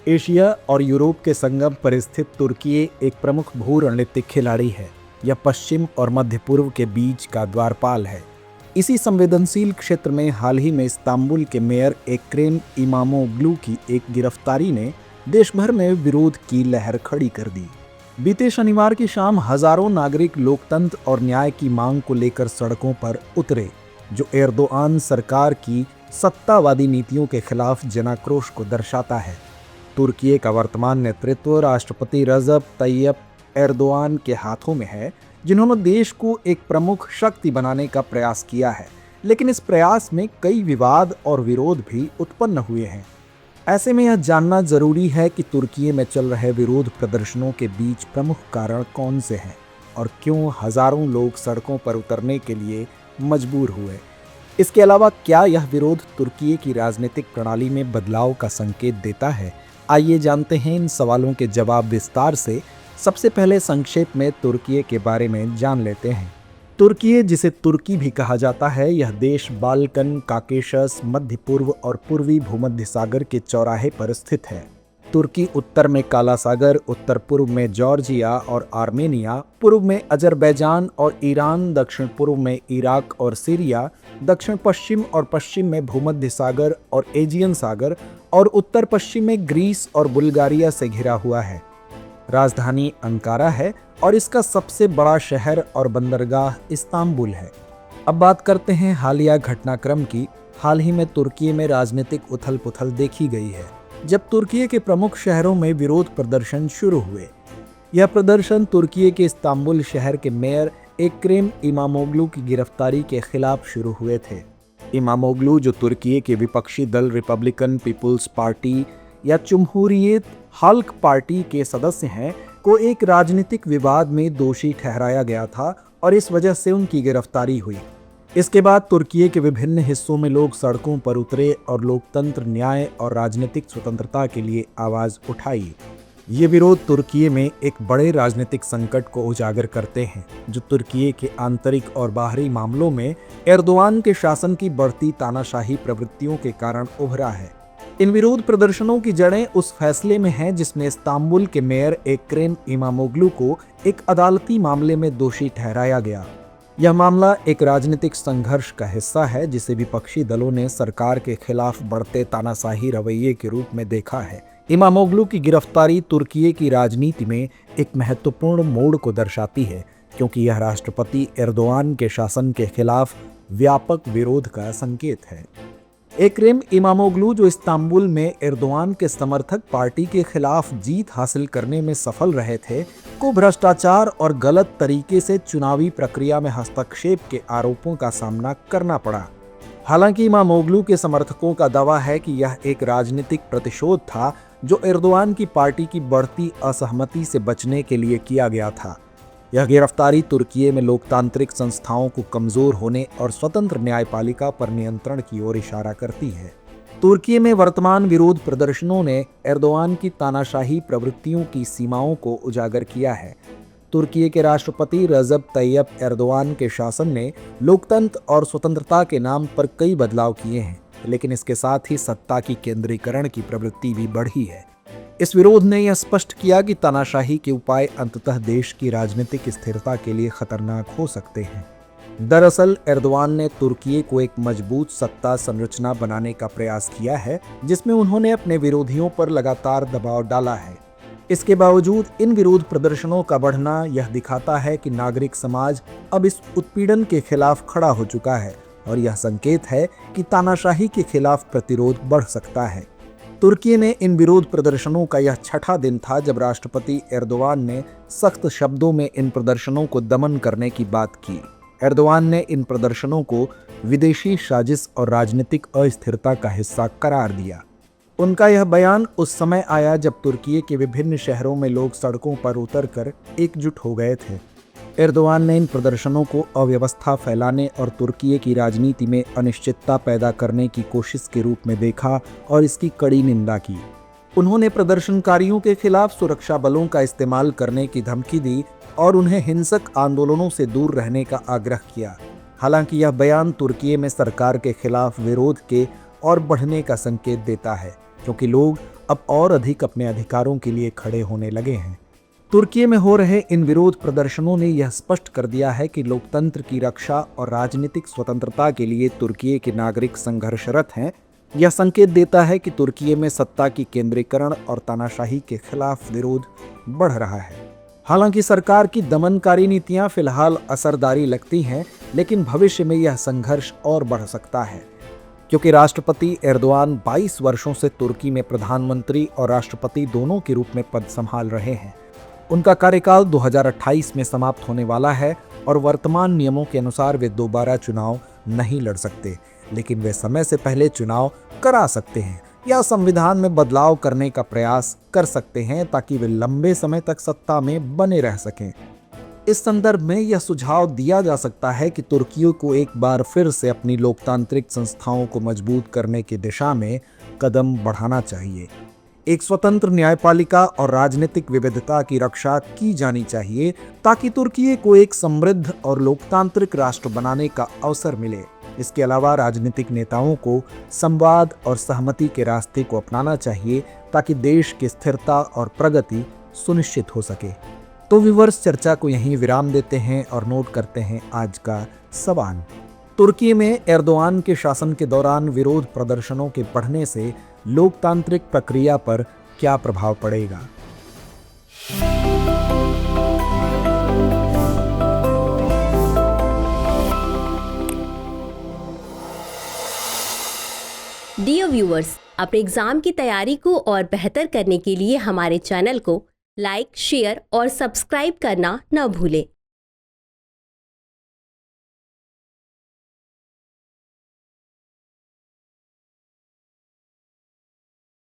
Asia और Europe के संगम पर स्थित तुर्की एक प्रमुख भू रणनीतिक खिलाड़ी है। यह पश्चिम और मध्य पूर्व के बीच का द्वारपाल है। इसी संवेदनशील क्षेत्र में हाल ही में इस्तांबुल के मेयर एक्रम इमामोग्लू की एक गिरफ्तारी ने देश भर में विरोध की लहर खड़ी कर दी। बीते शनिवार की शाम हजारों नागरिक लोकतंत्र और न्याय की मांग को लेकर सड़कों पर उतरे, जो एर्दोआन सरकार की सत्तावादी नीतियों के खिलाफ जनाक्रोश को दर्शाता है। तुर्की का वर्तमान नेतृत्व राष्ट्रपति रजब तैयब एर्दोआन के हाथों में है, जिन्होंने देश को एक प्रमुख शक्ति बनाने का प्रयास किया है। लेकिन इस प्रयास में कई विवाद और विरोध भी उत्पन्न हुए हैं। ऐसे में यह जानना जरूरी है कि तुर्की में चल रहे विरोध प्रदर्शनों के बीच प्रमुख कारण कौन से हैं और क्यों हजारों लोग सड़कों पर उतरने के लिए मजबूर हुए। इसके अलावा क्या यह विरोध तुर्की की राजनीतिक प्रणाली में बदलाव का संकेत देता है? आइए जानते हैं इन सवालों के जवाब विस्तार से। सबसे पहले संक्षेप में तुर्की के बारे में जान लेते हैं। तुर्की, जिसे तुर्की भी कहा जाता है, यह देश बाल्कन, काकेशस, मध्य पूर्व और पूर्वी भूमध्य सागर के चौराहे पर स्थित है। तुर्की उत्तर में काला सागर, उत्तर पूर्व में जॉर्जिया और आर्मेनिया, पूर्व में अजरबैजान और ईरान, दक्षिण पूर्व में इराक और सीरिया, दक्षिण पश्चिम और पश्चिम में भूमध्य सागर और एजियन सागर और उत्तर पश्चिम में ग्रीस और बुल्गारिया से घिरा हुआ है। राजधानी अंकारा है और इसका सबसे बड़ा शहर और बंदरगाह इस्तांबुल है। अब बात करते हैं हालिया घटनाक्रम की। हाल ही में तुर्की में राजनीतिक उथल पुथल देखी गई है, जब तुर्की के प्रमुख शहरों में विरोध प्रदर्शन शुरू हुए। यह प्रदर्शन तुर्की के इस्तांबुल शहर के मेयर एक्रम इमामोग्लू की गिरफ्तारी के खिलाफ शुरू हुए थे। इमामोग्लू, जो तुर्की के विपक्षी दल रिपब्लिकन पीपुल्स पार्टी या जमहूरियत हल्क पार्टी के सदस्य हैं, को एक राजनीतिक विवाद में दोषी ठहराया गया था और इस वजह से उनकी गिरफ्तारी हुई। इसके बाद तुर्की के विभिन्न हिस्सों में लोग सड़कों पर उतरे और लोकतंत्र, न्याय और राजनीतिक स्वतंत्रता के लिए आवाज उठाई। ये विरोध तुर्की में एक बड़े राजनीतिक संकट को उजागर करते हैं, जो तुर्की के आंतरिक और बाहरी मामलों में एर्दोआन के शासन की बढ़ती तानाशाही प्रवृत्तियों के कारण उभरा है। इन विरोध प्रदर्शनों की जड़ें उस फैसले में हैं जिसमें इस्तांबुल के मेयर एक्रम इमामोग्लू को एक अदालती मामले में दोषी ठहराया गया। यह मामला एक राजनीतिक संघर्ष का हिस्सा है, जिसे विपक्षी दलों ने सरकार के खिलाफ बढ़ते तानाशाही रवैये के रूप में देखा है। इमामोग्लू की गिरफ्तारी तुर्की की राजनीति में एक महत्वपूर्ण मोड़ को दर्शाती है, क्योंकि यह राष्ट्रपति एर्दोआन के शासन के खिलाफ व्यापक विरोध का संकेत है। एक्रम इमामोग्लू, जो इस्तांबुल में एर्दोआन के समर्थक पार्टी के खिलाफ जीत हासिल करने में सफल रहे थे, को भ्रष्टाचार और गलत तरीके से चुनावी प्रक्रिया में हस्तक्षेप के आरोपों का सामना करना पड़ा। हालांकि इमामोग्लू के समर्थकों का दावा है कि यह एक राजनीतिक प्रतिशोध था, जो एर्दोआन की पार्टी की बढ़ती असहमति से बचने के लिए किया गया था। यह गिरफ्तारी तुर्की में लोकतांत्रिक संस्थाओं को कमजोर होने और स्वतंत्र न्यायपालिका पर नियंत्रण की ओर इशारा करती है। तुर्की में वर्तमान विरोध प्रदर्शनों ने एर्दोआन की तानाशाही प्रवृत्तियों की सीमाओं को उजागर किया है। तुर्की के राष्ट्रपति रजब तैयब एर्दोआन के शासन ने लोकतंत्र और स्वतंत्रता के नाम पर कई बदलाव किए हैं, लेकिन इसके साथ ही सत्ता की केंद्रीकरण की प्रवृत्ति भी बढ़ी है। इस विरोध ने यह स्पष्ट किया कि तानाशाही के उपाय अंततः देश की राजनीतिक स्थिरता के लिए खतरनाक हो सकते हैं। दरअसल एर्दोआन ने तुर्की को एक मजबूत सत्ता संरचना बनाने का प्रयास किया है, जिसमें उन्होंने अपने विरोधियों पर लगातार दबाव डाला है। इसके बावजूद इन विरोध प्रदर्शनों का बढ़ना यह दिखाता है कि नागरिक समाज अब इस उत्पीड़न के खिलाफ खड़ा हो चुका है, और यह संकेत है कि तानाशाही के खिलाफ प्रतिरोध बढ़ सकता है। तुर्की में इन विरोध प्रदर्शनों का यह छठा दिन था जब राष्ट्रपति एर्दोआन ने सख्त शब्दों में इन प्रदर्शनों को दमन करने की बात की। एर्दोआन ने इन प्रदर्शनों को विदेशी साजिश और राजनीतिक अस्थिरता का हिस्सा करार दिया। उनका यह बयान उस समय आया जब तुर्की के विभिन्न शहरों में लोग सड़कों पर उतरकर एकजुट हो गए थे। एर्दोआन ने इन प्रदर्शनों को अव्यवस्था फैलाने और तुर्की की राजनीति में अनिश्चितता पैदा करने की कोशिश के रूप में देखा और इसकी कड़ी निंदा की। उन्होंने प्रदर्शनकारियों के खिलाफ सुरक्षा बलों का इस्तेमाल करने की धमकी दी और उन्हें हिंसक आंदोलनों से दूर रहने का आग्रह किया। हालांकि यह बयान तुर्की में सरकार के खिलाफ विरोध के और बढ़ने का संकेत देता है, क्योंकि लोग अब और अधिक अपने अधिकारों के लिए खड़े होने लगे हैं। तुर्की में हो रहे इन विरोध प्रदर्शनों ने यह स्पष्ट कर दिया है कि लोकतंत्र की रक्षा और राजनीतिक स्वतंत्रता के लिए तुर्की के नागरिक संघर्षरत हैं। यह संकेत देता है कि तुर्की में सत्ता की केंद्रीकरण और तानाशाही के खिलाफ विरोध बढ़ रहा है। हालांकि सरकार की दमनकारी नीतियां फिलहाल असरदारी लगती हैं, लेकिन भविष्य में यह संघर्ष और बढ़ सकता है, क्योंकि राष्ट्रपति एर्दोआन 22 वर्षों से तुर्की में प्रधानमंत्री और राष्ट्रपति दोनों के रूप में पद संभाल रहे हैं। उनका कार्यकाल 2028 में समाप्त होने वाला है और वर्तमान नियमों के अनुसार वे दोबारा चुनाव नहीं लड़ सकते, लेकिन वे समय से पहले चुनाव करा सकते हैं या संविधान में बदलाव करने का प्रयास कर सकते हैं ताकि वे लंबे समय तक सत्ता में बने रह सकें। इस संदर्भ में यह सुझाव दिया जा सकता है कि तुर्की को एक बार फिर से अपनी लोकतांत्रिक संस्थाओं को मजबूत करने की दिशा में कदम बढ़ाना चाहिए। एक स्वतंत्र न्यायपालिका और राजनीतिक विविधता की रक्षा की जानी चाहिए ताकि तुर्की को एक समृद्ध और लोकतांत्रिक राष्ट्र बनाने का अवसर मिले। इसके अलावा राजनीतिक नेताओं को संवाद और सहमति के रास्ते को अपनाना चाहिए ताकि देश की स्थिरता और प्रगति सुनिश्चित हो सके। तो व्यूअर्स, चर्चा को यहीं विराम देते हैं और नोट करते हैं आज का सवाल। तुर्की में एर्दोआन के शासन के दौरान विरोध प्रदर्शनों के बढ़ने से लोकतांत्रिक प्रक्रिया पर क्या प्रभाव पड़ेगा? डियर व्यूअर्स, अपने एग्जाम की तैयारी को और बेहतर करने के लिए हमारे चैनल को लाइक, शेयर और सब्सक्राइब करना न भूलें।